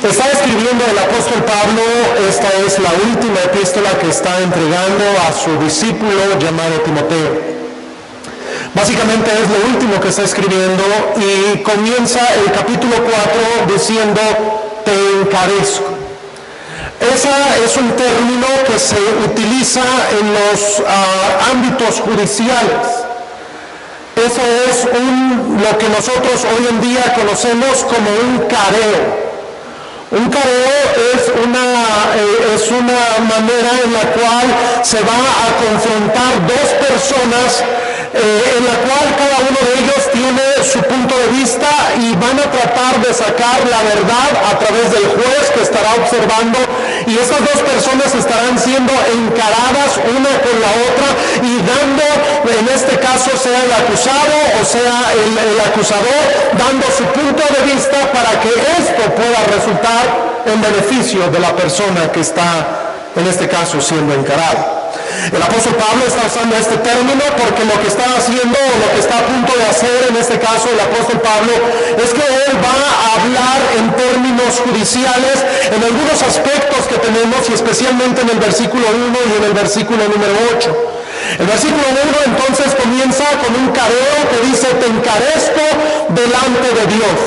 Está escribiendo el apóstol Pablo. Esta es la última epístola que está entregando a su discípulo llamado Timoteo. Básicamente es lo último que está escribiendo y comienza el capítulo 4 diciendo: te encarezco. Ese es un término que se utiliza en los ámbitos judiciales. Eso es lo que nosotros hoy en día conocemos como un careo. Un careo es una manera en la cual se va a confrontar dos personas en la cual cada uno de ellos tiene su punto de vista y van a tratar de sacar la verdad a través del juez que estará observando, y estas dos personas estarán siendo encaradas una con la otra y dando, en este caso sea el acusado o sea el acusador, dando su punto de vista para que esto pueda resultar en beneficio de la persona que está, en este caso, siendo encarada. El apóstol Pablo está usando este término porque lo que está haciendo, o lo que está a punto de hacer, en este caso el apóstol Pablo, es que él va a hablar en términos judiciales en algunos aspectos que tenemos, y especialmente en el versículo 1 y en el versículo número 8. El versículo 1 entonces comienza con un careo que dice: te encarezco delante de Dios.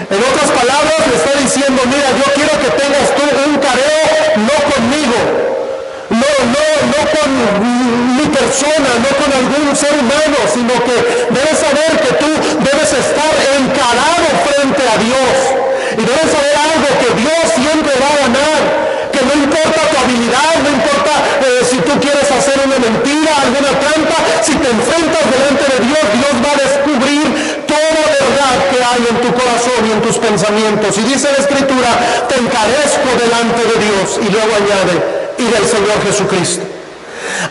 En otras palabras, le está diciendo: mira, yo quiero que tengas tú un careo, no conmigo, no con mi persona, no con algún ser humano, sino que debes saber que tú debes estar encarado frente a Dios, y debes saber algo, que Dios siempre va a ganar, que no importa tu habilidad, no importa si tú quieres hacer una mentira, alguna trampa, si te enfrentas delante de Dios, Dios va a descubrir toda verdad que hay en tu corazón y en tus pensamientos. Y dice la Escritura: te encarezco delante de Dios, y luego añade: y del Señor Jesucristo.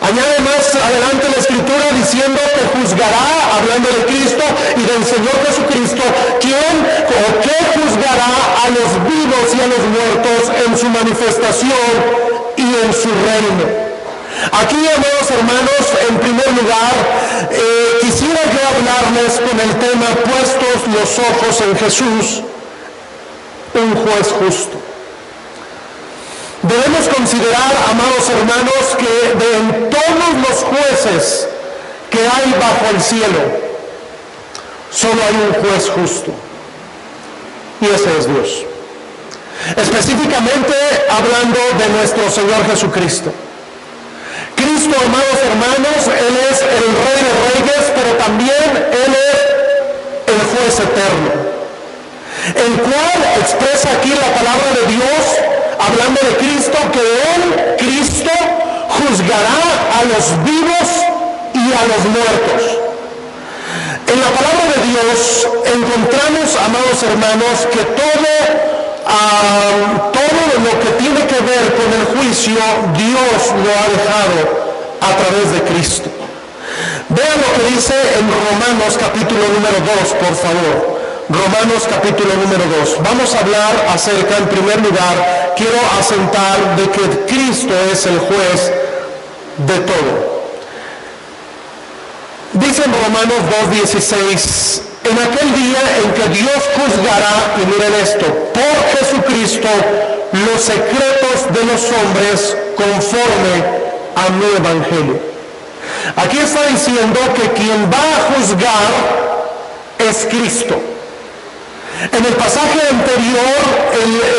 Añade más adelante la Escritura diciendo que juzgará, hablando de Cristo y del Señor Jesucristo, ¿quién o qué juzgará a los vivos y a los muertos en su manifestación y en su reino? Aquí, amados hermanos, en primer lugar, quisiera yo hablarles con el tema: puestos los ojos en Jesús, un juez justo. Debemos considerar, amados hermanos, que de todos los jueces que hay bajo el cielo, solo hay un juez justo, y ese es Dios. Específicamente hablando de nuestro Señor Jesucristo. Cristo, amados hermanos, Él es el Rey de Reyes, pero también Él es el juez eterno, el cual expresa aquí la palabra de Dios, hablando de Cristo, que Él, Cristo, juzgará a los vivos y a los muertos. En la palabra de Dios encontramos, amados hermanos, que todo lo que tiene que ver con el juicio, Dios lo ha dejado a través de Cristo. Vean lo que dice en Romanos capítulo número 2, por favor. Romanos capítulo número 2. Vamos a hablar acerca, en primer lugar, quiero asentar de que Cristo es el juez de todo. Dice en Romanos 2:16: en aquel día en que Dios juzgará, y miren esto, por Jesucristo, los secretos de los hombres conforme a mi evangelio. Aquí está diciendo que quien va a juzgar es Cristo. En el pasaje anterior,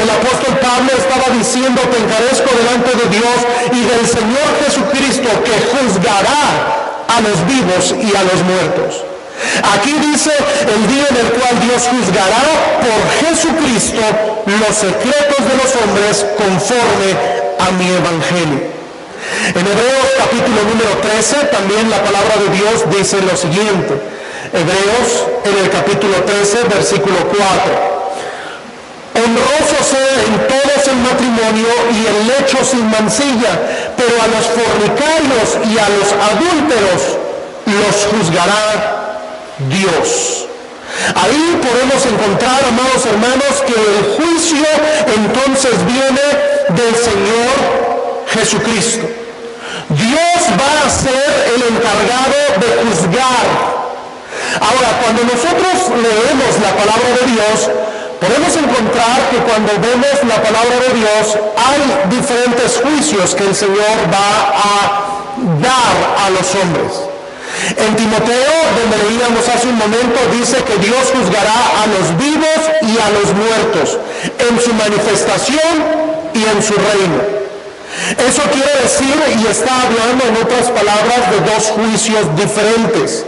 el apóstol Pablo estaba diciendo: te encarezco delante de Dios y del Señor Jesucristo, que juzgará a los vivos y a los muertos. Aquí dice: el día en el cual Dios juzgará por Jesucristo los secretos de los hombres conforme a mi evangelio. En Hebreos capítulo número 13, también la palabra de Dios dice lo siguiente. Hebreos, en el capítulo 13, versículo 4: honroso sea en todos el matrimonio y el lecho sin mancilla, pero a los fornicarios y a los adúlteros los juzgará Dios. Ahí podemos encontrar, amados hermanos, que el juicio entonces viene del Señor Jesucristo. Dios va a ser el encargado de juzgar. Ahora, cuando nosotros leemos la palabra de Dios, podemos encontrar que cuando vemos la palabra de Dios hay diferentes juicios que el Señor va a dar a los hombres. En Timoteo, donde leíamos hace un momento, dice que Dios juzgará a los vivos y a los muertos en su manifestación y en su reino. Eso quiere decir, y está hablando en otras palabras, de dos juicios diferentes.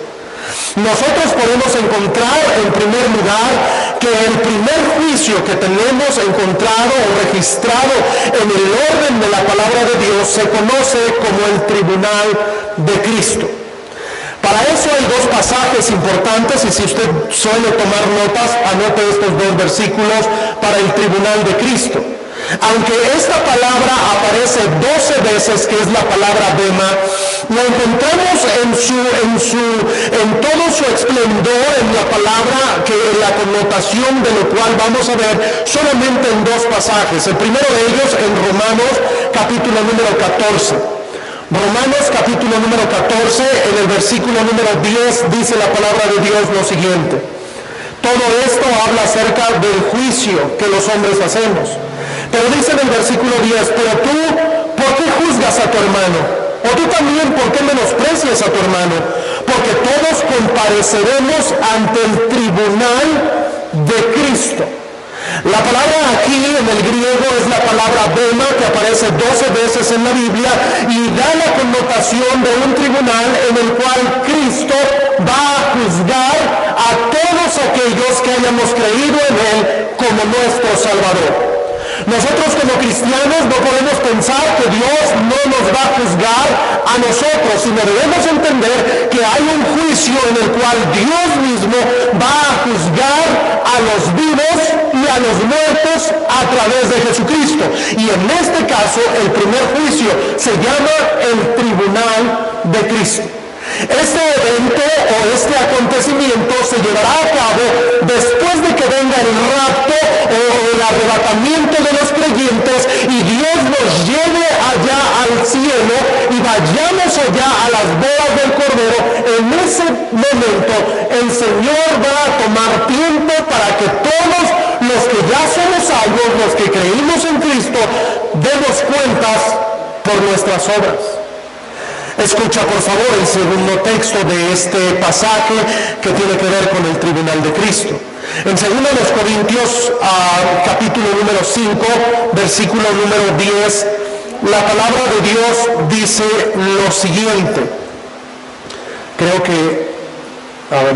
Nosotros podemos encontrar, en primer lugar, que el primer juicio que tenemos encontrado o registrado en el orden de la palabra de Dios se conoce como el tribunal de Cristo. Para eso hay dos pasajes importantes, y si usted suele tomar notas, anote estos dos versículos para el tribunal de Cristo. Aunque esta palabra aparece 12 veces, que es la palabra bema, lo encontramos en todo su esplendor en la palabra, que en la connotación de lo cual vamos a ver solamente en dos pasajes. El primero de ellos en Romanos capítulo número 14. Romanos capítulo número 14, en el versículo número 10, dice la palabra de Dios lo siguiente: todo esto habla acerca del juicio que los hombres hacemos. Pero dice en el versículo 10, pero tú, ¿por qué juzgas a tu hermano? O tú también, ¿por qué menosprecias a tu hermano? Porque todos compareceremos ante el tribunal de Cristo. La palabra aquí en el griego es la palabra bema, que aparece 12 veces en la Biblia y da la connotación de un tribunal en el cual Cristo va a juzgar a todos aquellos que hayamos creído en Él como nuestro Salvador. Nosotros como cristianos no podemos pensar que Dios no nos va a juzgar a nosotros, sino debemos entender que hay un juicio en el cual Dios mismo va a juzgar a los vivos y a los muertos a través de Jesucristo. Y en este caso, el primer juicio se llama el tribunal de Cristo. Este evento o este acontecimiento se llevará a cabo después de que venga el rapto o el arrebatamiento de los creyentes y Dios nos lleve allá al cielo y vayamos allá a las bodas del Cordero. En ese momento el Señor va a tomar tiempo para que todos los que ya somos salvos, los que creímos en Cristo, demos cuentas por nuestras obras. Escucha por favor el segundo texto de este pasaje que tiene que ver con el tribunal de Cristo. En 2 Corintios capítulo número 5, versículo número 10, la palabra de Dios dice lo siguiente.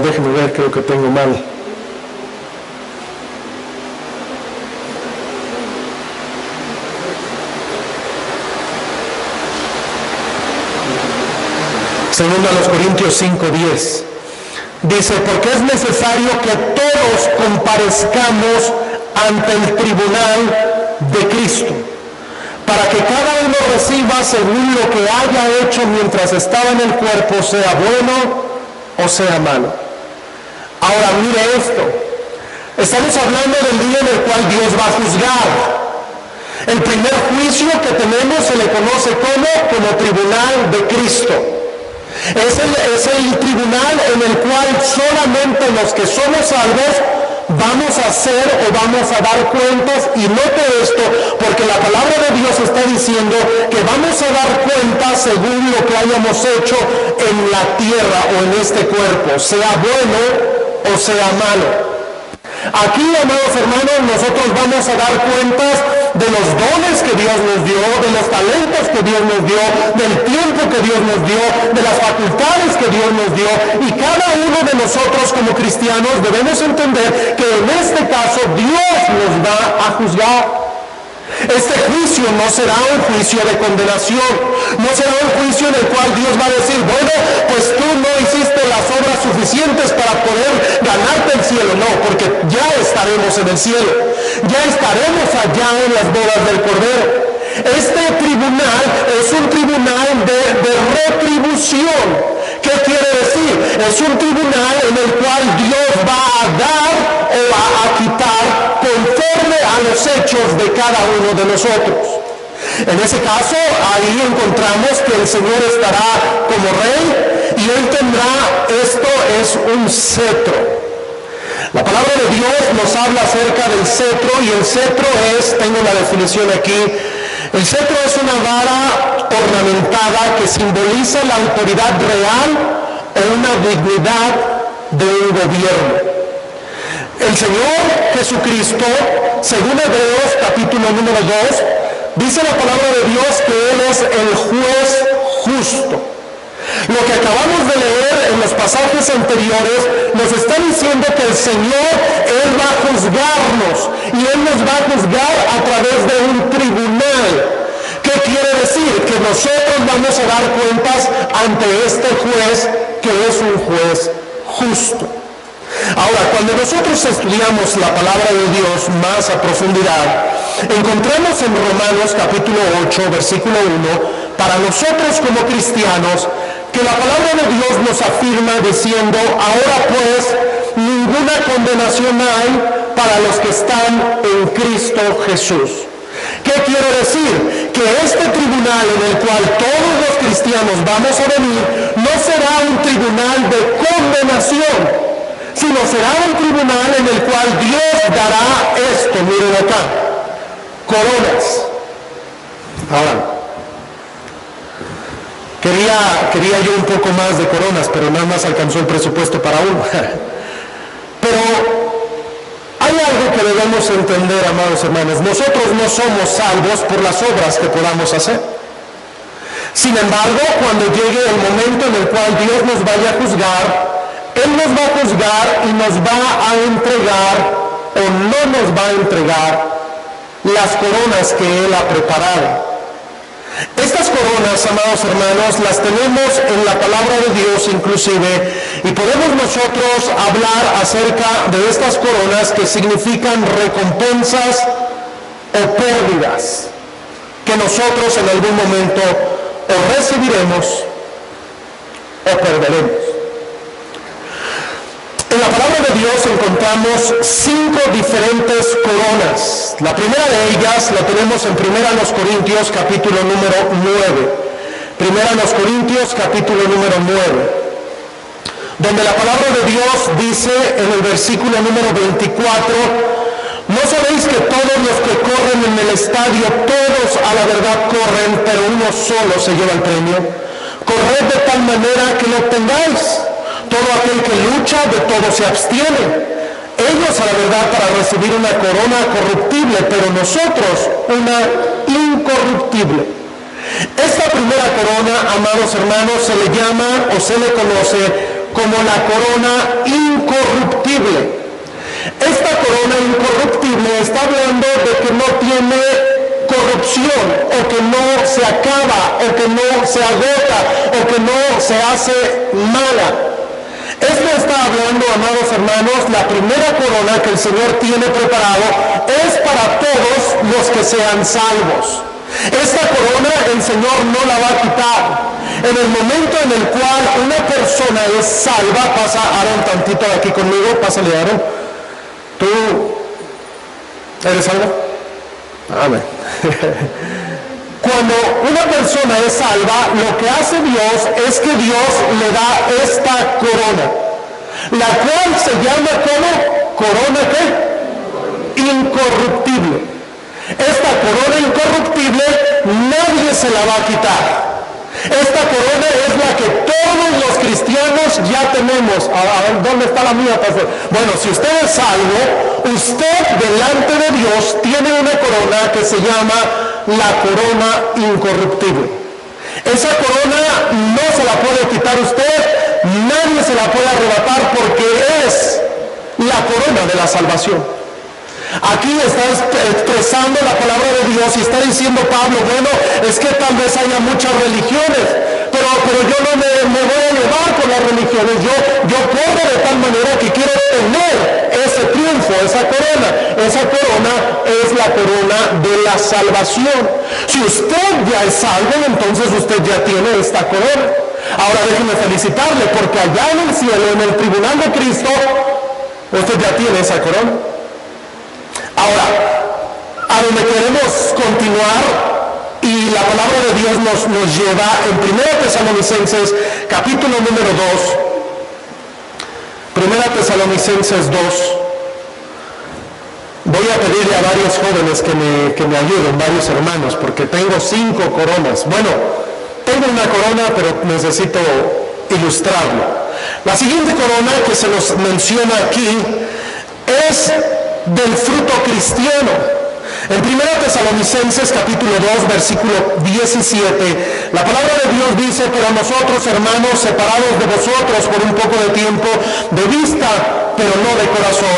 Déjeme ver, creo que tengo mal. Segunda a los Corintios 5:10 dice: porque es necesario que todos comparezcamos ante el tribunal de Cristo, para que cada uno reciba según lo que haya hecho mientras estaba en el cuerpo, sea bueno o sea malo. Ahora mire esto, estamos hablando del día en el cual Dios va a juzgar. El primer juicio que tenemos se le conoce como tribunal de Cristo. Es el tribunal en el cual solamente los que somos salvos vamos a hacer o vamos a dar cuentas. Y note esto, porque la palabra de Dios está diciendo que vamos a dar cuentas según lo que hayamos hecho en la tierra o en este cuerpo, sea bueno o sea malo. Aquí, amados hermanos, nosotros vamos a dar cuentas de los dones que Dios nos dio, de los talentos que Dios nos dio, del tiempo que Dios nos dio, de las facultades que Dios nos dio. Y cada uno de nosotros como cristianos debemos entender que en este caso Dios nos va a juzgar. Este juicio no será un juicio de condenación, no será un juicio en el cual Dios va a decir: bueno, pues tú no hiciste las obras suficientes para poder ganarte el cielo. No, porque ya estaremos en el cielo, ya estaremos allá en las bodas del Cordero. Este tribunal es un tribunal de retribución. ¿Qué quiere decir? Es un tribunal en el cual Dios va a dar o a quitar conforme a los hechos de cada uno de nosotros. En ese caso, ahí encontramos que el Señor estará como rey y Él tendrá, esto es un cetro. La palabra de Dios nos habla acerca del cetro, y el cetro es, tengo la definición aquí, el cetro es una vara ornamentada que simboliza la autoridad real o una dignidad de un gobierno. El Señor Jesucristo, según Hebreos capítulo número 2, dice la palabra de Dios que Él es el juez justo. Lo que acabamos de leer en los pasajes anteriores nos está diciendo que el Señor, Él va a juzgarnos, y Él nos va a juzgar a través de un tribunal. ¿Qué quiere decir? Que nosotros vamos a dar cuentas ante este juez, que es un juez justo. Ahora, cuando nosotros estudiamos la palabra de Dios más a profundidad, encontramos en Romanos capítulo 8, versículo 1, para nosotros como cristianos, que la palabra de Dios nos afirma diciendo: ahora pues, ninguna condenación hay para los que están en Cristo Jesús. ¿Qué quiere decir? Que este tribunal en el cual todos los cristianos vamos a venir, no será un tribunal de condenación, sino será un tribunal en el cual Dios dará esto, miren acá, coronas. Ahora, quería yo un poco más de coronas, pero nada más alcanzó el presupuesto para uno. Pero hay algo que debemos entender, amados hermanos. Nosotros no somos salvos por las obras que podamos hacer. Sin embargo, cuando llegue el momento en el cual Dios nos vaya a juzgar, Él nos va a juzgar y nos va a entregar, o no nos va a entregar, las coronas que Él ha preparado. Estas coronas, amados hermanos, las tenemos en la palabra de Dios inclusive, y podemos nosotros hablar acerca de estas coronas que significan recompensas o pérdidas que nosotros en algún momento o recibiremos o perderemos. En la palabra de Dios encontramos 5 diferentes coronas. La primera de ellas la tenemos en 1 Corintios capítulo número 9. 1 Corintios capítulo número 9. Donde la palabra de Dios dice en el versículo número 24: ¿no sabéis que todos los que corren en el estadio, todos a la verdad corren, pero uno solo se lleva el premio? Corred de tal manera que lo obtengáis. Todo aquel que lucha, de todo se abstiene. Ellos a la verdad para recibir una corona corruptible, pero nosotros una incorruptible. Esta primera corona, amados hermanos, se le llama o se le conoce como la corona incorruptible. Esta corona incorruptible está hablando de que no tiene corrupción, o que no se acaba, o que no se agota, o que no se hace mala. Esto está hablando, amados hermanos, la primera corona que el Señor tiene preparado es para todos los que sean salvos. Esta corona el Señor no la va a quitar. En el momento en el cual una persona es salva, pasa Aaron tantito de aquí conmigo, pásale Aaron. ¿Tú eres salvo? Amén. Cuando una persona es salva, lo que hace Dios es que Dios le da esta corona, la cual se llama como corona ¿qué? Incorruptible. Esta corona incorruptible nadie se la va a quitar. Esta corona es la que todos los cristianos ya tenemos. ¿Dónde está la mía, pastor? Bueno, si usted es salvo, usted delante de Dios tiene una corona que se llama la corona incorruptible. Esa corona no se la puede quitar usted, nadie se la puede arrebatar, porque es la corona de la salvación. Aquí está expresando la palabra de Dios y está diciendo Pablo: bueno, es que tal vez haya muchas religiones, pero yo no me voy a llevar por las religiones. Yo corro de tal manera que quiero tener ese triunfo, esa corona. Esa corona es la corona de la salvación. Si usted ya es salvo, entonces usted ya tiene esta corona. Ahora déjeme felicitarle, porque allá en el cielo, en el tribunal de Cristo, usted ya tiene esa corona. Ahora, a donde queremos continuar, y la palabra de Dios nos lleva en 1 Tesalonicenses capítulo número 2, 1 Tesalonicenses 2, a pedirle a varios jóvenes que me ayuden, varios hermanos, porque tengo 5 coronas. Bueno, tengo una corona, pero necesito ilustrarlo. La siguiente corona que se nos menciona aquí es del fruto cristiano. En 1 Tesalonicenses capítulo 2 versículo 17, la palabra de Dios dice: pero nosotros, hermanos, separados de vosotros por un poco de tiempo, de vista, pero no de corazón,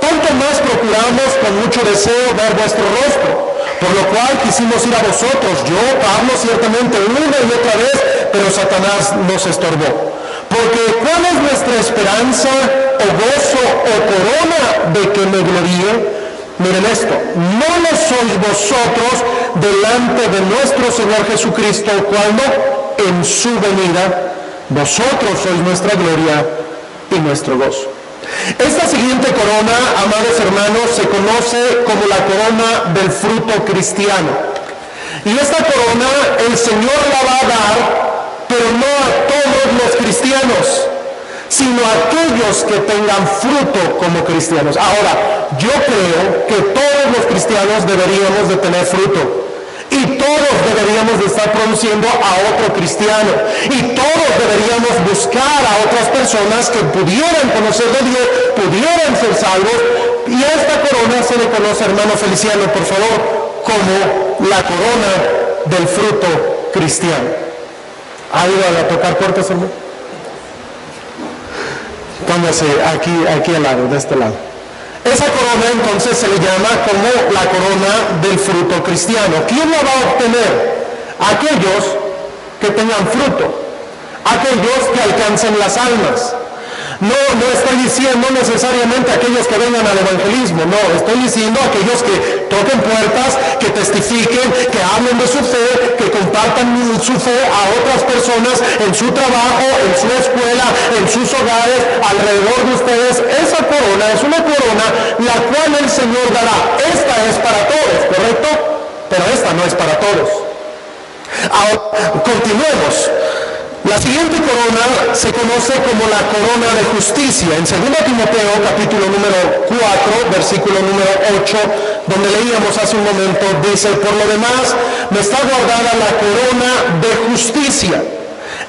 tanto más procuramos con mucho deseo ver vuestro rostro, por lo cual quisimos ir a vosotros, yo, Pablo, ciertamente una y otra vez, pero Satanás nos estorbó. Porque ¿cuál es nuestra esperanza, o gozo, o corona de que me gloríe? Miren esto: no lo sois vosotros delante de nuestro Señor Jesucristo, cuando en su venida vosotros sois nuestra gloria y nuestro gozo. Esta siguiente corona, amados hermanos, se conoce como la corona del fruto cristiano. Y esta corona el Señor la va a dar, pero no a todos los cristianos, sino a aquellos que tengan fruto como cristianos. Ahora, yo creo que todos los cristianos deberíamos de tener fruto. Y todos deberíamos de estar produciendo a otro cristiano. Y todos deberíamos buscar a otras personas que pudieran conocer de Dios, pudieran ser salvos. Y a esta corona se le conoce, hermano Feliciano, por favor, como la corona del fruto cristiano. ¿Ha ido a tocar puertas, hermano? Póngase aquí al lado, de este lado. Esa corona entonces se le llama como la corona del fruto cristiano. ¿Quién la va a obtener? Aquellos que tengan fruto, aquellos que alcancen las almas. No estoy diciendo necesariamente aquellos que vengan al evangelismo, no, estoy diciendo aquellos que toquen puertas, que testifiquen, que hablen de su fe, que compartan su fe a otras personas en su trabajo, en su escuela, en sus hogares, alrededor de ustedes. Esa corona es una corona la cual el Señor dará. Esta es para todos, ¿correcto? Pero esta no es para todos. Ahora, continuemos. La siguiente corona se conoce como la corona de justicia. En 2 Timoteo capítulo número 4, versículo número 8, donde leíamos hace un momento, dice: por lo demás, me está guardada la corona de justicia.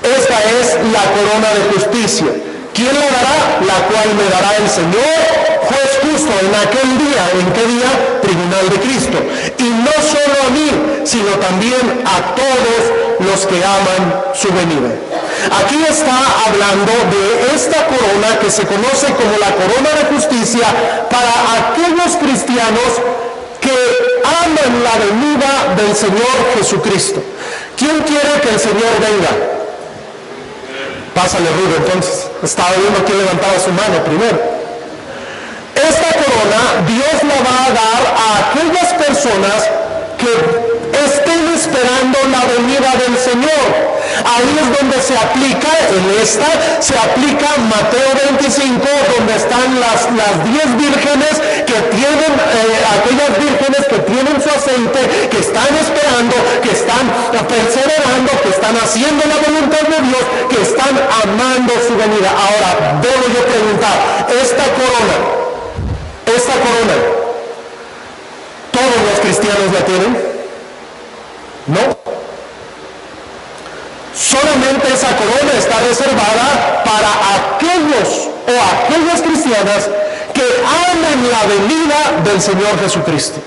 Esta es la corona de justicia. ¿Quién la dará? La cual me dará el Señor, juez justo, en aquel día. ¿En qué día? Tribunal de Cristo. Y no solo a mí, sino también a todos los que aman su venida. Aquí está hablando de esta corona que se conoce como la corona de justicia para aquellos cristianos que aman la venida del Señor Jesucristo. ¿Quién quiere que el Señor venga? Pásale, Rudo, entonces. Estaba viendo quién levantaba su mano primero. Esta corona Dios la va a dar a aquellas personas que estén esperando la venida del Señor. Ahí es donde se aplica, en esta se aplica Mateo 25, donde están las 10 vírgenes que tienen, aquellas vírgenes que tienen su aceite, que están esperando, que están perseverando, que están haciendo la voluntad de Dios, que están amando su venida. Ahora, debo yo preguntar, esta corona, ¿todos los cristianos la tienen? No. Solamente esa corona está reservada para aquellos o aquellas cristianas que amen la venida del Señor Jesucristo.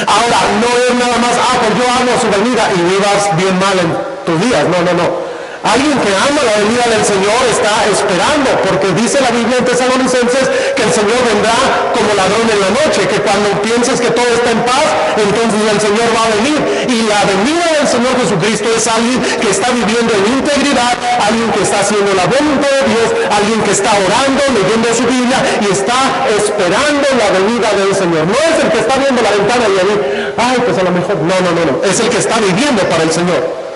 Ahora, no es nada más, pues yo amo su venida y vivas bien mal en tus días. No. Alguien que ama la venida del Señor está esperando, porque dice la Biblia en Tesalonicenses que el Señor vendrá como ladrón en la noche, que cuando pienses que todo está en paz, entonces el Señor va a venir. Y la venida del Señor Jesucristo es alguien que está viviendo en integridad, alguien que está haciendo la voluntad de Dios, alguien que está orando, leyendo su Biblia y está esperando la venida del Señor. No es el que está viendo la ventana y ahí, pues a lo mejor, no. Es el que está viviendo para el Señor.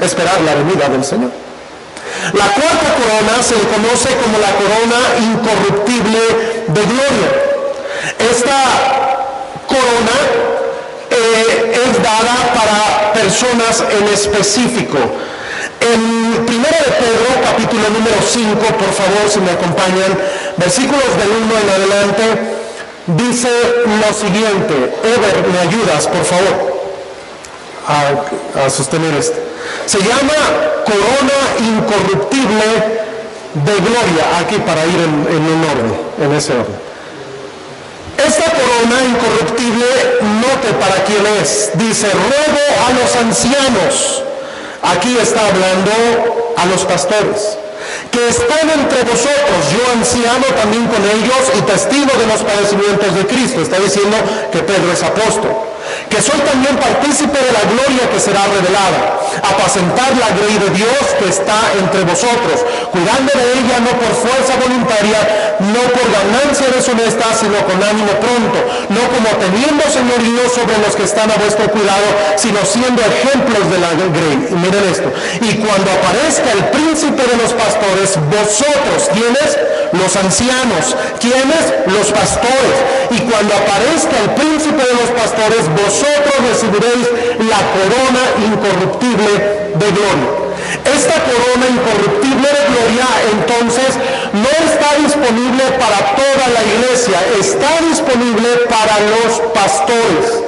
Esperar la venida del Señor. La cuarta corona se le conoce como la corona incorruptible de gloria. Esta corona es dada para personas en específico. En 1 de Pedro, capítulo número 5, por favor, si me acompañan, versículos del 1 en adelante, dice lo siguiente. Ever, ¿me ayudas, por favor, a sostener esto? Se llama corona incorruptible de gloria. Aquí para ir en un orden, en ese orden. Esta corona incorruptible, note para quién es. Dice, ruego a los ancianos. Aquí está hablando a los pastores, que están entre vosotros, yo anciano también con ellos y testigo de los padecimientos de Cristo. Está diciendo que Pedro es apóstol. Que soy también partícipe de la gloria que será revelada, apacentar la grey de Dios que está entre vosotros, cuidando de ella no por fuerza voluntaria, no por ganancia deshonesta, sino con ánimo pronto, no como teniendo señorío sobre los que están a vuestro cuidado, sino siendo ejemplos de la grey. Y miren esto, y cuando aparezca el príncipe de los pastores, vosotros, ¿quiénes? Los ancianos. ¿Quiénes? Los pastores. Y cuando aparezca el príncipe de los pastores, vosotros recibiréis la corona incorruptible de gloria. Esta corona incorruptible de gloria, entonces, no está disponible para toda la iglesia, está disponible para los pastores.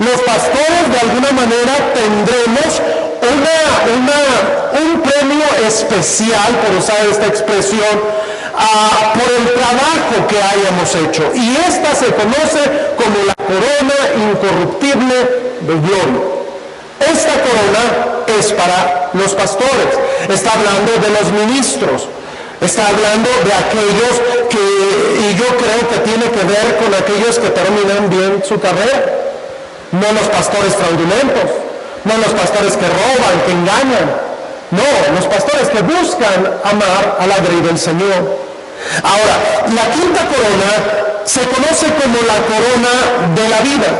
Los pastores, de alguna manera, tendremos un premio especial, por usar esta expresión, por el trabajo que hayamos hecho. Y esta se conoce como la corona incorruptible de gloria. Esta corona es para los pastores. Está hablando de los ministros. Está hablando de aquellos que, y yo creo que tiene que ver con aquellos que terminan bien su carrera. No los pastores fraudulentos, no los pastores que roban, que engañan. No, los pastores que buscan amar a la grey del Señor. Ahora, la quinta corona se conoce como la corona de la vida.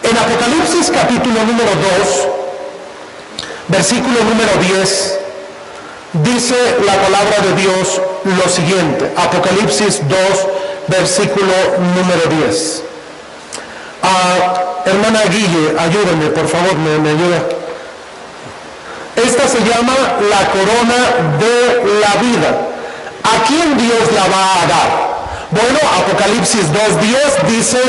En Apocalipsis capítulo número 2, versículo número 10, dice la palabra de Dios lo siguiente. Apocalipsis 2, versículo número 10. Hermana Guille, ayúdenme, por favor, me ayuda. Esta se llama la corona de la vida. ¿A quién Dios la va a dar? Bueno, Apocalipsis 2:10 dice,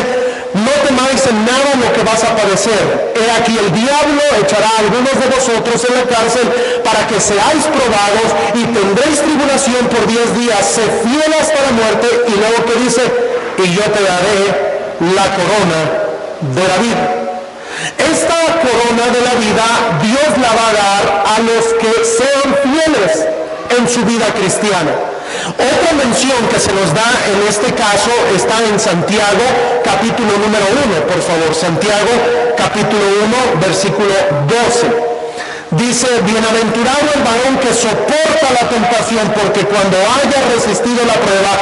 no temáis en nada lo que vas a padecer. He aquí el diablo echará a algunos de vosotros en la cárcel para que seáis probados y tendréis tribulación por 10 días. Sé fiel hasta la muerte. Y luego que dice, y yo te daré la corona de la vida. Esta corona de la vida Dios la va a dar a los que sean fieles en su vida cristiana. Otra mención que se nos da en este caso está en Santiago capítulo número 1, por favor. Santiago capítulo 1, versículo 12. Dice, bienaventurado el varón que soporta la tentación, porque cuando haya resistido la prueba,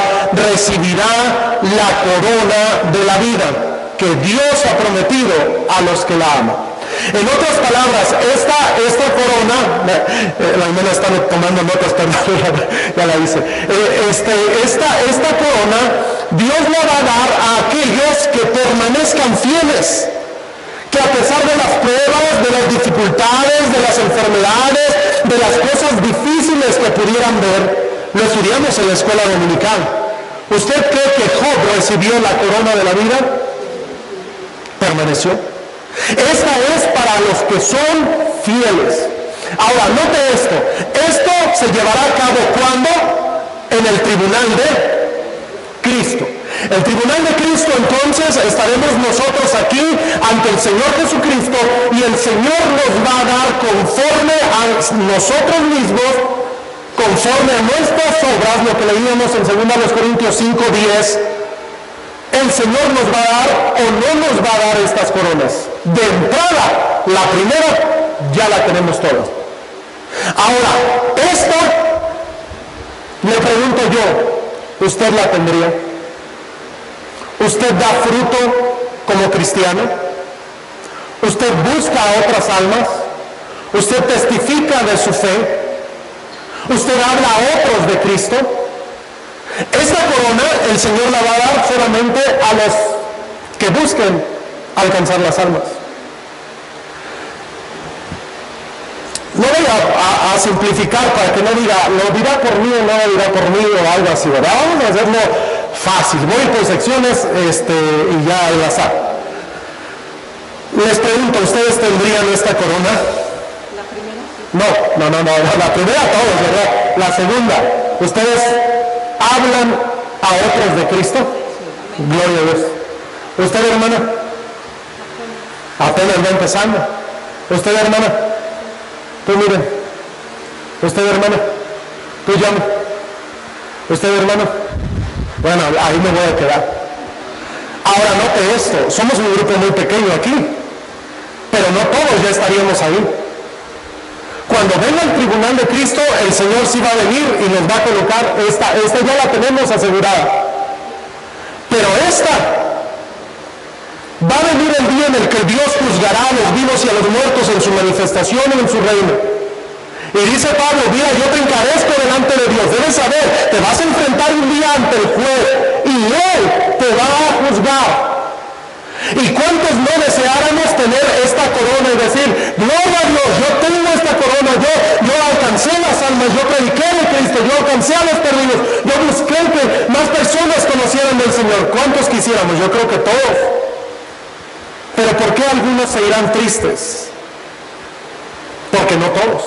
recibirá la corona de la vida que Dios ha prometido a los que la aman. En otras palabras, esta corona, la hermana está tomando notas, perdón, ya la hice. Esta corona, Dios la va a dar a aquellos que permanezcan fieles, que a pesar de las pruebas, de las dificultades, de las enfermedades, de las cosas difíciles que pudieran ver, lo estudiamos en la escuela dominical. ¿Usted cree que Job recibió la corona de la vida? Permaneció. Esta es para los que son fieles. Ahora, note esto. Esto se llevará a cabo ¿cuándo? En el tribunal de Cristo. El tribunal de Cristo, entonces, estaremos nosotros aquí ante el Señor Jesucristo y el Señor nos va a dar conforme a nosotros mismos, conforme a nuestras obras, lo que leíamos en 2 Corintios 5:10. El Señor nos va a dar o no nos va a dar estas coronas. De entrada, la primera ya la tenemos toda. Ahora, esta, le pregunto yo, ¿usted la tendría? ¿Usted da fruto como cristiano? ¿Usted busca a otras almas? ¿Usted testifica de su fe? ¿Usted habla a otros de Cristo? Esta corona el Señor la va a dar solamente a los que busquen alcanzar las almas. No voy a simplificar para que no diga, lo dirá por mí o no lo dirá por mí o algo así, ¿verdad? Vamos a hacerlo fácil. Voy por secciones y ya al azar. Les pregunto, ¿ustedes tendrían esta corona? La primera. No, la primera todos, ¿verdad? La segunda, ¿ustedes hablan a otros de Cristo? Gloria a Dios. ¿Usted, hermana? Apenas va empezando. ¿Usted, hermana? Tú miren. ¿Usted, hermana? Tú llame. ¿Usted, hermano? Bueno, ahí me voy a quedar. Ahora note esto, somos un grupo muy pequeño aquí, pero no todos ya estaríamos ahí. Cuando venga el tribunal de Cristo, el Señor sí va a venir y nos va a colocar esta ya la tenemos asegurada. Pero esta va a venir el día en el que Dios juzgará a los vivos y a los muertos en su manifestación y en su reino. Y dice Pablo, mira, yo te encarezco delante de Dios. Debes saber, te vas a enfrentar un día ante el juez y Él te va a juzgar. ¿Y cuántos no deseáramos tener esta corona y decir, gloria a Dios, yo tengo esta corona, yo alcancé las almas, yo prediqué de Cristo, yo alcancé a los perdidos, yo busqué que más personas conocieran del Señor? ¿Cuántos quisiéramos? Yo creo que todos. Pero ¿por qué algunos se irán tristes? Porque no todos.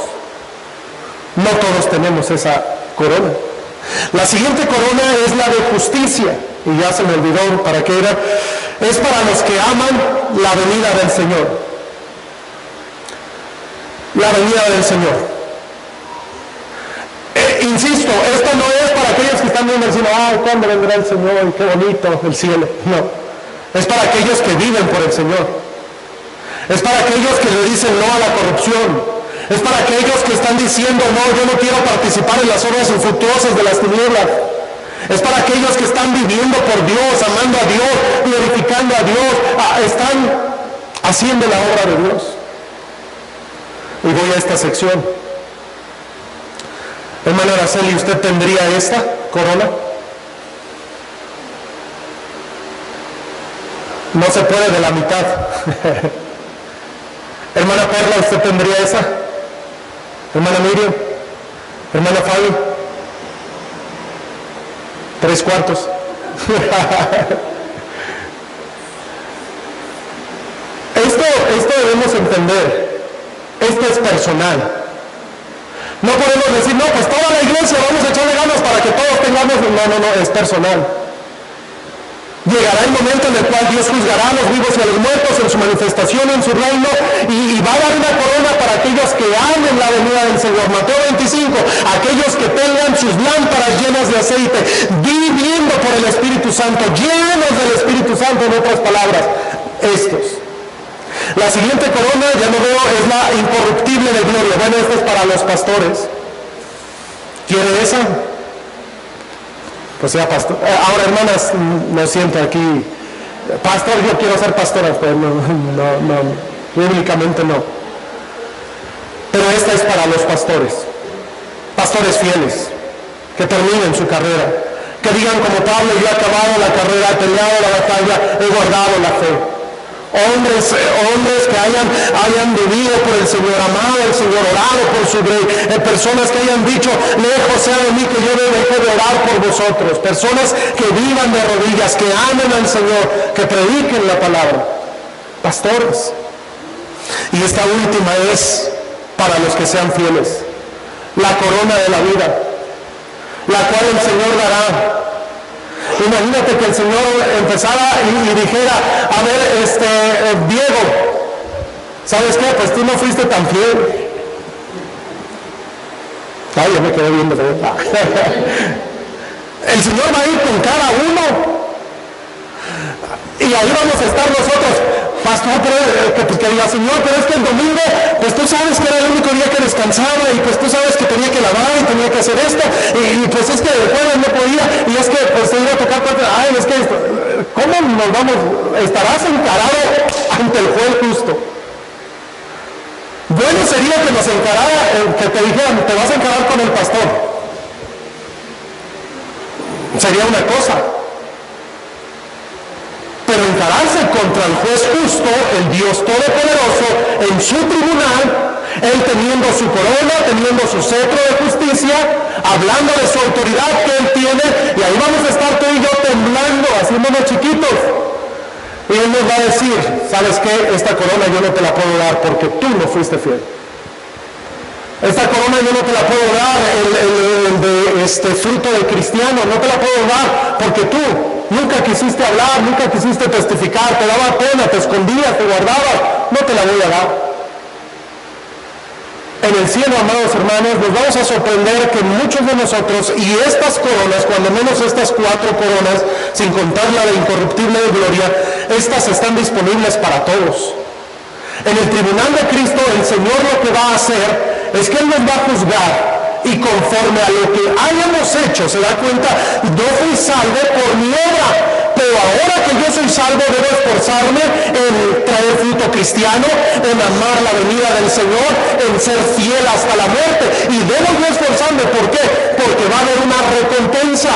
No todos tenemos esa corona. La siguiente corona es la de justicia. Y ya se me olvidó para qué era. Es para los que aman la venida del Señor. La venida del Señor. Insisto, esto no es para aquellos que están viendo el cielo. ¡Ay, cuándo vendrá el Señor! ¡Qué bonito el cielo! No. Es para aquellos que viven por el Señor. Es para aquellos que le dicen no a la corrupción. Es para aquellos que están diciendo, no, yo no quiero participar en las obras infructuosas de las tinieblas. Es para aquellos que están viviendo por Dios, amando a Dios, glorificando a Dios, están haciendo la obra de Dios. Y voy a esta sección. Hermana Araceli, ¿usted tendría esta corona? No se puede de la mitad. Hermana Perla, ¿usted tendría esa? Hermana Miriam, hermana Fabi, 3/4. Esto debemos entender. Esto es personal. No podemos decir, no, pues toda la iglesia vamos a echarle ganas para que todos tengamos. No, es personal. Llegará el momento en el cual Dios juzgará a los vivos y a los muertos en su manifestación, en su reino, y va a dar una corona para aquellos que amen la venida del Señor. Mateo 25, aquellos que tengan sus lámparas llenas de aceite, viviendo por el Espíritu Santo, llenos del Espíritu Santo, en otras palabras, estos. La siguiente corona, ya no veo, es la incorruptible de gloria. Bueno, esta es para los pastores. ¿Quiere esa? Pues sea pastor. Ahora, hermanas, lo siento aquí. Pastor, yo quiero ser pastora, pero no, bíblicamente no. Pero esta es para los pastores. Pastores fieles, que terminen su carrera. Que digan como Pablo, yo he acabado la carrera, he peleado la batalla, he guardado la fe. Hombres que hayan vivido por el Señor, amado al Señor, orado por su rey, personas que hayan dicho, lejos sea de mí que yo deje de orar por vosotros, personas que vivan de rodillas, que amen al Señor, que prediquen la palabra, pastores. Y esta última es para los que sean fieles, la corona de la vida, la cual el Señor dará. Imagínate que el Señor empezara y dijera, a ver, Diego, ¿sabes qué? Pues tú no fuiste tan fiel. Ay, yo me quedé viendo. El Señor va a ir con cada uno. Y ahí vamos a estar nosotros. Pastor, que diga, Señor, pero es que el domingo, pues tú sabes que era el único día que descansaba, y pues tú sabes que tenía que lavar y tenía que hacer esto, y pues es que el jueves no podía, y es que pues te iba a tocar cuatro. Ay, es que esto, ¿cómo nos vamos? Estarás encarado ante el juez justo. Bueno sería que nos encarara, que te dijeran, te vas a encarar con el pastor. Sería una cosa. Pero encararse contra el juez justo, el Dios Todopoderoso, en su tribunal, Él teniendo su corona, teniendo su cetro de justicia, hablando de su autoridad que Él tiene, y ahí vamos a estar tú y yo temblando, haciéndonos chiquitos. Y Él nos va a decir, ¿sabes qué? Esta corona yo no te la puedo dar porque tú no fuiste fiel. Esta corona yo no te la puedo dar, el de este fruto de cristiano, no te la puedo dar porque tú nunca quisiste hablar, nunca quisiste testificar, te daba pena, te escondías, te guardabas, no te la voy a dar. En el cielo, amados hermanos, nos vamos a sorprender que muchos de nosotros, y estas coronas, cuando menos estas 4 coronas, sin contar la de incorruptible de gloria, estas están disponibles para todos. En el tribunal de Cristo, el Señor lo que va a hacer es que Él nos va a juzgar, y conforme a lo que hayamos hecho, se da cuenta, yo fui salvo por mi obra, pero ahora que yo soy salvo debo esforzarme en traer fruto cristiano, en amar la venida del Señor, en ser fiel hasta la muerte, y debo yo esforzarme. ¿Por qué? Porque va a haber una recompensa.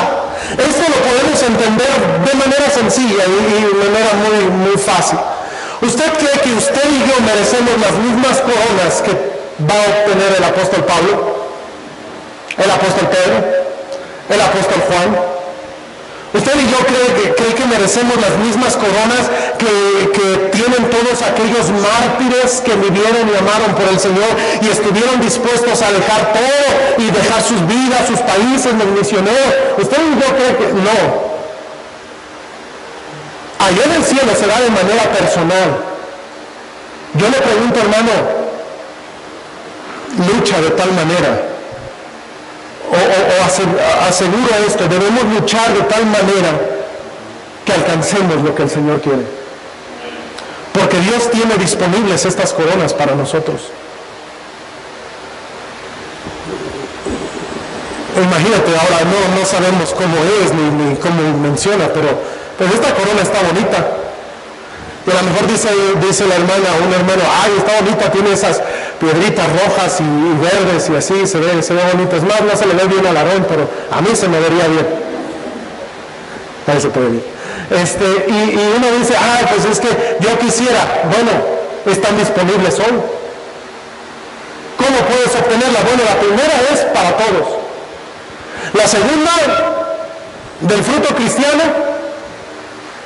Esto lo podemos entender de manera sencilla y de manera muy fácil. ¿Usted cree que usted y yo merecemos las mismas coronas que va a obtener el apóstol Pablo, el apóstol Pedro, el apóstol Juan? ¿Usted y yo cree que merecemos las mismas coronas que tienen todos aquellos mártires que vivieron y amaron por el Señor y estuvieron dispuestos a dejar todo y dejar sus vidas, sus países, los misioneros? ¿Usted y yo cree que no? Allá en el cielo será de manera personal. Yo le pregunto, hermano, lucha de tal manera, o aseguro esto, debemos luchar de tal manera que alcancemos lo que el Señor quiere, porque Dios tiene disponibles estas coronas para nosotros. Imagínate, ahora no sabemos cómo es ni cómo menciona, pero esta corona está bonita. Y a lo mejor dice la hermana o un hermano, ay, está bonita, tiene esas piedritas rojas y verdes y así, se ve bonito. Es más, no se le ve bien al Aarón, pero a mí se me vería bien. Ahí se puede ver. Y uno dice, pues es que yo quisiera. Bueno, están disponibles hoy. ¿Cómo puedes obtenerla? Bueno, la primera es para todos. La segunda, del fruto cristiano,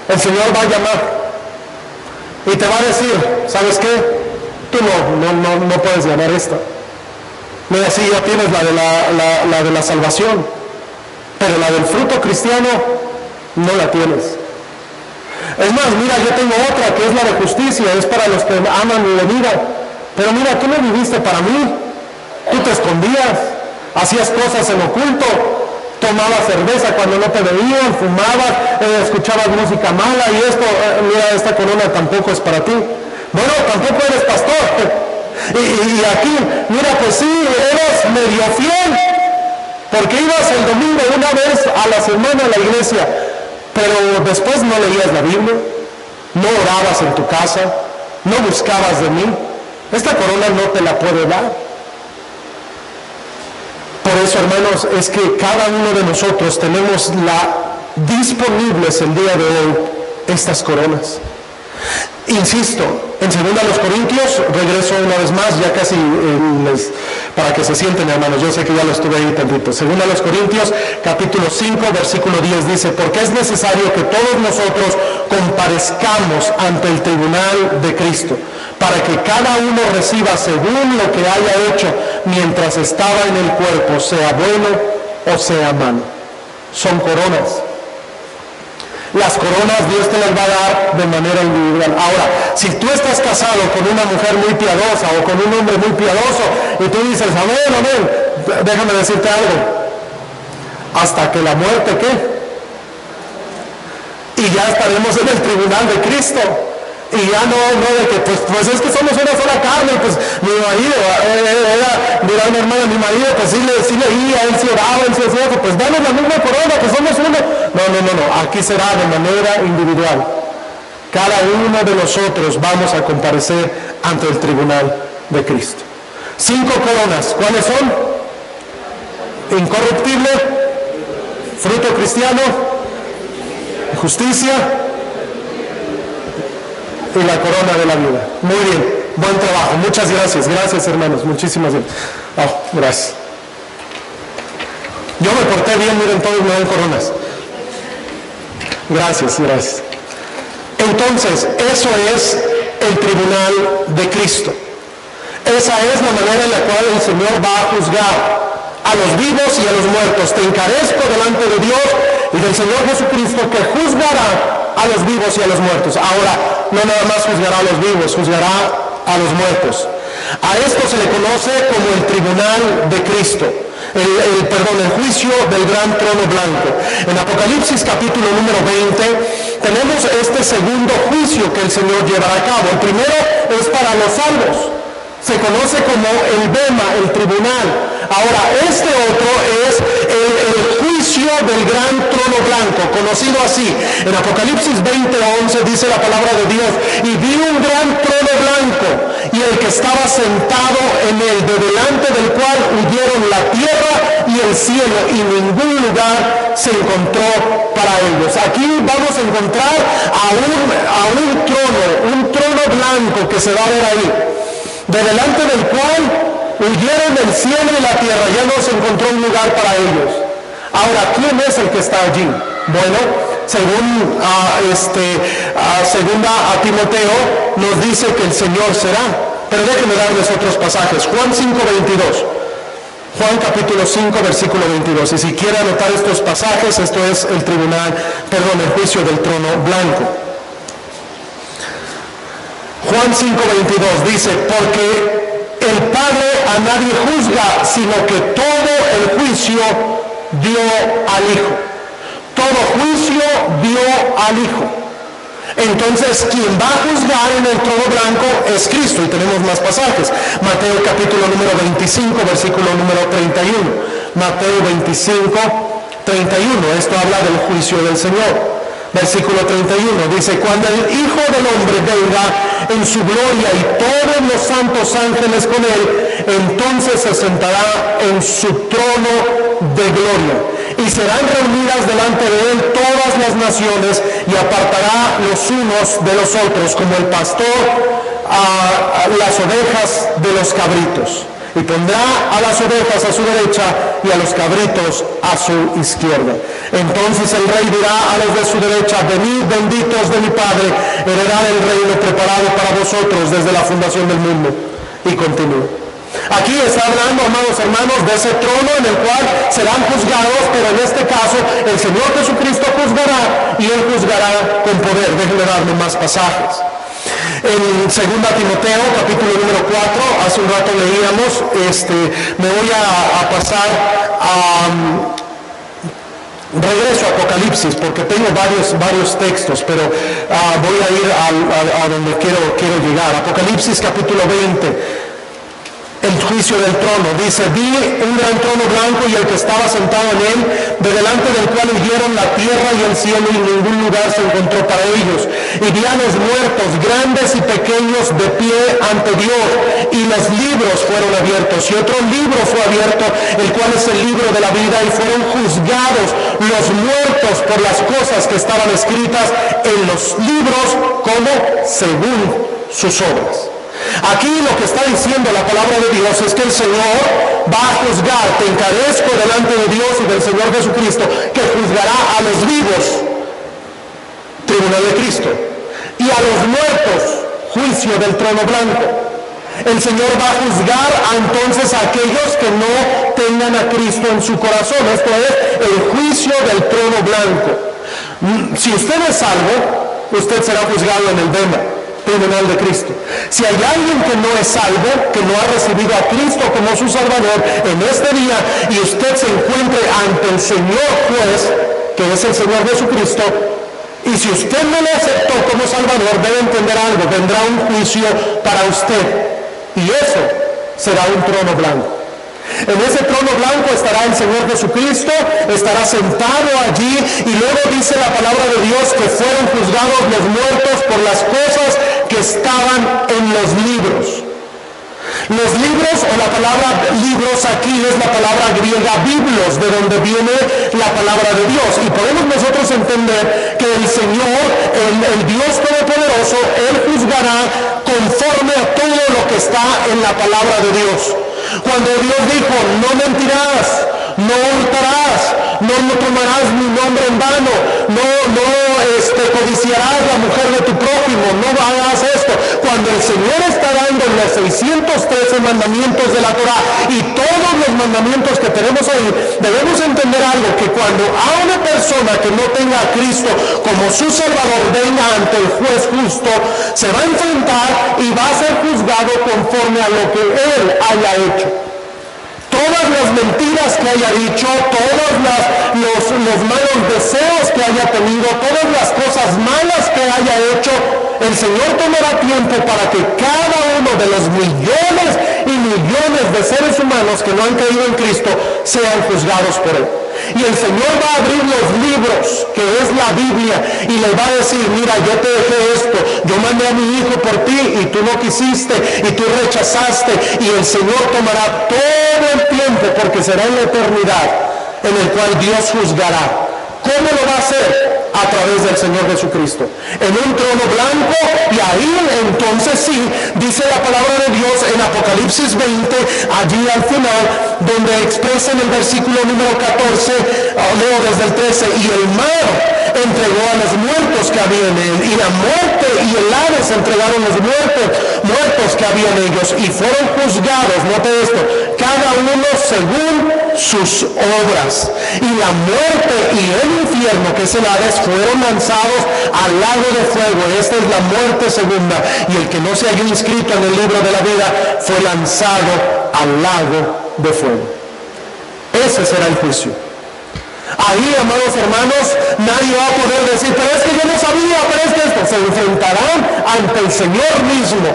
el Señor va a llamar. Y te va a decir, ¿sabes qué? Tú no puedes ganar esta. Mira, sí, ya tienes la de la salvación, pero la del fruto cristiano no la tienes. Es más, mira, yo tengo otra que es la de justicia, es para los que aman mi venida. Pero mira, tú no viviste para mí. Tú te escondías, hacías cosas en oculto, tomabas cerveza cuando no te veían, fumabas, escuchabas música mala y esto, mira, esta corona tampoco es para ti. Bueno, tampoco eres pastor. Y aquí, mira, pues sí, eres medio fiel, porque ibas el domingo una vez a la semana a la iglesia, pero después no leías la Biblia, no orabas en tu casa, no buscabas de mí. Esta corona no te la puede dar. Por eso, hermanos, es que cada uno de nosotros tenemos disponibles el día de hoy estas coronas. Insisto, en 2 Corintios, regreso una vez más, ya casi para que se sienten, hermanos, yo sé que ya lo estuve ahí tantito. 2 Corintios, capítulo 5, versículo 10 dice, porque es necesario que todos nosotros comparezcamos ante el tribunal de Cristo, para que cada uno reciba según lo que haya hecho mientras estaba en el cuerpo, sea bueno o sea malo. Son coronas. Las coronas Dios te las va a dar de manera individual. Ahora, si tú estás casado con una mujer muy piadosa o con un hombre muy piadoso y tú dices, amén, déjame decirte algo, hasta que la muerte, ¿qué? Y ya estaremos en el tribunal de Cristo. Y ya no de que, pues es que somos una sola carne, pues mi marido, mira una hermana, mi marido, pues sí leía, él sí oraba, él sí hacía, pues danos la misma corona, pues somos uno. No, aquí será de manera individual. Cada uno de nosotros vamos a comparecer ante el tribunal de Cristo. 5 coronas, ¿cuáles son? Incorruptible, fruto cristiano, justicia, y la corona de la vida. Muy bien, buen trabajo, muchas gracias hermanos, muchísimas gracias. Gracias. Yo me porté bien, miren, todos me dan coronas. Gracias. Entonces, eso es el tribunal de Cristo. Esa es la manera en la cual el Señor va a juzgar a los vivos y a los muertos. Te encarezco delante de Dios y del Señor Jesucristo, que juzgará a los vivos y a los muertos. Ahora, no nada más juzgará a los vivos, juzgará a los muertos. A esto se le conoce como el tribunal de Cristo. El juicio del gran trono blanco. En Apocalipsis capítulo número 20 tenemos este segundo juicio que el Señor llevará a cabo. El primero es para los salvos. Se conoce como el bema, el tribunal. Ahora, este otro es el juicio del gran trono blanco, conocido así. En Apocalipsis 20:11 dice la palabra de Dios: y vi un gran trono blanco, y el que estaba sentado en él, de delante del cual huyeron la tierra y el cielo, y ningún lugar se encontró para ellos. Aquí vamos a encontrar a un trono blanco que se va a ver ahí, de delante del cual huyeron del cielo y la tierra, ya no se encontró un lugar para ellos. Ahora, ¿quién es el que está allí? Bueno, según segunda a Timoteo, nos dice que el Señor será. Pero déjenme darles otros pasajes. Juan 5:22. Juan capítulo 5, versículo 22. Y si quiere anotar estos pasajes, esto es el juicio del trono blanco. Juan 5:22 dice: porque el Padre a nadie juzga, sino que todo el juicio dio al Hijo. Todo juicio dio al Hijo. Entonces, quien va a juzgar en el trono blanco es Cristo. Y tenemos más pasajes. Mateo capítulo número 25, versículo número 31. Mateo 25, 31. Esto habla del juicio del Señor. Versículo 31 dice: cuando el Hijo del Hombre venga en su gloria y todos los santos ángeles con él, entonces se sentará en su trono de gloria, y serán reunidas delante de él todas las naciones, y apartará los unos de los otros, como el pastor a las ovejas de los cabritos. Y pondrá a las ovejas a su derecha y a los cabritos a su izquierda. Entonces el rey dirá a los de su derecha: venid, benditos de mi Padre, heredad el reino preparado para vosotros desde la fundación del mundo. Y continúa. Aquí está hablando, amados hermanos, de ese trono en el cual serán juzgados, pero en este caso el Señor Jesucristo juzgará, y él juzgará con poder. Déjenme darle más pasajes. En 2 Timoteo capítulo número 4, hace un rato leíamos, me voy a pasar regreso a Apocalipsis, porque tengo varios textos, pero voy a ir a donde quiero llegar. Apocalipsis capítulo 20. El juicio del trono, dice: vi un gran trono blanco y el que estaba sentado en él, de delante del cual huyeron la tierra y el cielo, y ningún lugar se encontró para ellos. Y vi a los muertos, grandes y pequeños, de pie ante Dios, y los libros fueron abiertos, y otro libro fue abierto, el cual es el libro de la vida, y fueron juzgados los muertos por las cosas que estaban escritas en los libros, como según sus obras. Aquí lo que está diciendo la palabra de Dios es que el Señor va a juzgar. Te encarezco delante de Dios y del Señor Jesucristo, que juzgará a los vivos, tribunal de Cristo, y a los muertos, juicio del trono blanco. El Señor va a juzgar entonces a aquellos que no tengan a Cristo en su corazón. Esto es el juicio del trono blanco. Si usted es salvo, usted será juzgado en el bema, tribunal de Cristo. Si hay alguien que no es salvo, que no ha recibido a Cristo como su Salvador en este día, y usted se encuentre ante el Señor juez, que es el Señor Jesucristo, y si usted no lo aceptó como Salvador, debe entender algo: vendrá un juicio para usted, y eso será un trono blanco. En ese trono blanco estará el Señor Jesucristo, estará sentado allí, y luego dice la palabra de Dios que fueron juzgados los muertos por las cosas que estaban en los libros. Los libros, o la palabra libros aquí es la palabra griega biblos, de donde viene la palabra de Dios. Y podemos nosotros entender que el Señor, el Dios Todopoderoso, él juzgará conforme a todo lo que está en la palabra de Dios. Cuando Dios dijo: no mentirás, no hurtarás, no tomarás mi nombre en vano, no codiciarás la mujer de tu prójimo, no hagas esto. Cuando el Señor está dando los 613 mandamientos de la Torá y todos los mandamientos que tenemos ahí, debemos entender algo, que cuando a una persona que no tenga a Cristo como su Salvador venga ante el juez justo, se va a enfrentar y va a ser juzgado conforme a lo que él haya hecho. Todas las mentiras que haya dicho, todos los malos deseos que haya tenido, todas las cosas malas que haya hecho, el Señor tomará tiempo para que cada uno de los millones y millones de seres humanos que no han creído en Cristo sean juzgados por Él. Y el Señor va a abrir los libros, que es la Biblia, y le va a decir, mira, yo te dejé esto, yo mandé a mi hijo por ti y tú no quisiste y tú rechazaste, y el Señor tomará todo el tiempo, porque será en la eternidad en el cual Dios juzgará. ¿Cómo lo va a hacer? A través del Señor Jesucristo, en un trono blanco, y ahí entonces sí, dice la palabra de Dios en Apocalipsis 20, allí al final, donde expresa en el versículo número 14, leo desde el 13, y el mar entregó a los muertos que había en él, y la muerte y el Hades entregaron los muertos que había en ellos, y fueron juzgados, note esto, cada uno según sus obras, y la muerte y el infierno, que es el Hades, fueron lanzados al lago de fuego. Esta es la muerte segunda, y el que no se halló inscrito en el libro de la vida fue lanzado al lago de fuego. Ese será el juicio. Ahí, amados hermanos, nadie va a poder decir, pero es que yo no sabía, pero es que esto. Se enfrentarán ante el Señor mismo.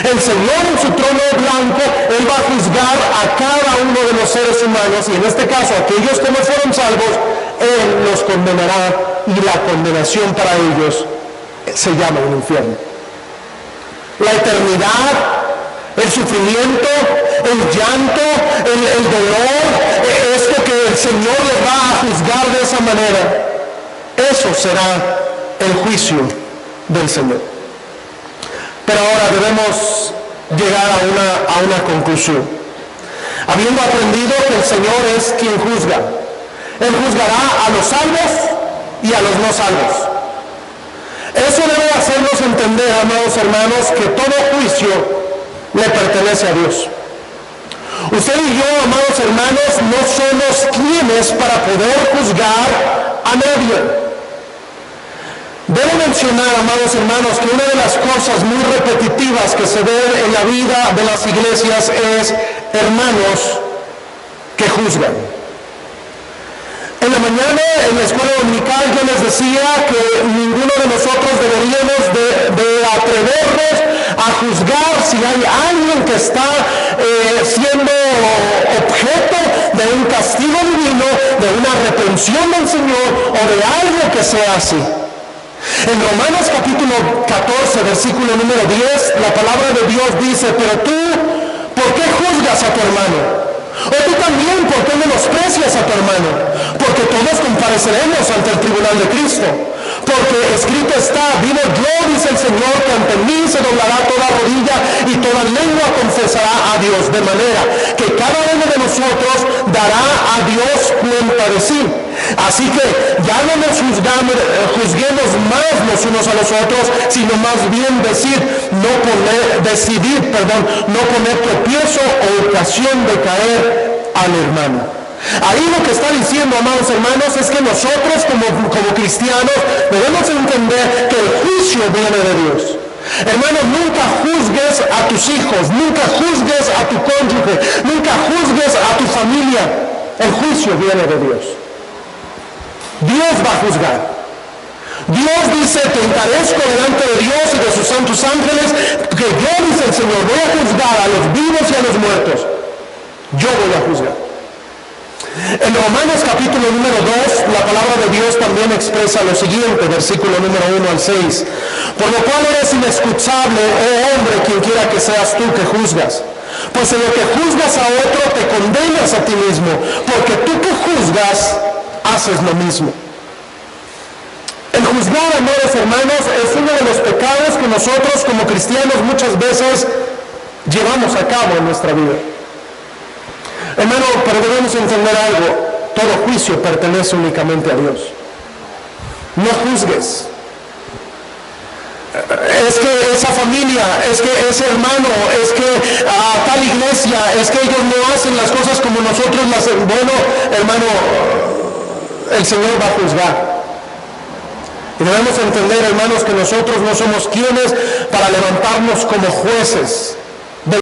El Señor en su trono blanco, Él va a juzgar a cada uno de los seres humanos, y en este caso aquellos que no fueron salvos, Él los condenará, y la condenación para ellos se llama un infierno. La eternidad, el sufrimiento, el llanto, el dolor, esto que el Señor les va a juzgar de esa manera, eso será el juicio del Señor. Pero ahora debemos llegar a una conclusión. Habiendo aprendido que el Señor es quien juzga, Él juzgará a los salvos y a los no salvos. Eso debe hacernos entender, amados hermanos, que todo juicio le pertenece a Dios. Usted y yo, amados hermanos, no somos quienes para poder juzgar a nadie. Debo mencionar, amados hermanos, que una de las cosas muy repetitivas que se ven en la vida de las iglesias es hermanos que juzgan. En la mañana, en la escuela dominical, yo les decía que ninguno de nosotros deberíamos de atrevernos a juzgar si hay alguien que está siendo objeto de un castigo divino, de una reprensión del Señor o de algo que sea así. En Romanos capítulo 14, versículo número 10, la palabra de Dios dice, pero tú, ¿por qué juzgas a tu hermano? O tú también, ¿por qué menosprecias a tu hermano? Porque todos compareceremos ante el tribunal de Cristo. Porque escrito está, vivo yo, dice el Señor, que ante mí se doblará toda rodilla y toda lengua confesará a Dios. De manera que cada uno de nosotros dará a Dios cuenta de sí. Así que ya no nos juzguemos más los unos a los otros, sino más bien decidir no poner tropiezo o ocasión de caer al hermano. Ahí lo que está diciendo, amados hermanos, es que nosotros como cristianos debemos entender que el juicio viene de Dios. Hermanos, nunca juzgues a tus hijos, nunca juzgues a tu cónyuge, nunca juzgues a tu familia. El juicio viene de Dios. Dios va a juzgar. Dios dice, te encarezco delante de Dios y de sus santos ángeles, que yo, dice el Señor, voy a juzgar a los vivos y a los muertos. Yo voy a juzgar. En Romanos capítulo número 2, la palabra de Dios también expresa lo siguiente, versículo número 1 al 6. Por lo cual eres inexcusable, oh hombre, quien quiera que seas tú que juzgas. Pues en lo que juzgas a otro te condenas a ti mismo, porque tú que juzgas, haces lo mismo. El juzgar, amados hermanos, es uno de los pecados que nosotros como cristianos muchas veces llevamos a cabo en nuestra vida. Hermano, pero debemos entender algo. Todo juicio pertenece únicamente a Dios. No juzgues. Es que esa familia, es que ese hermano, es que tal iglesia, es que ellos no hacen las cosas como nosotros las hacemos. Bueno, hermano, el Señor va a juzgar. Y debemos entender, hermanos, que nosotros no somos quienes para levantarnos como jueces.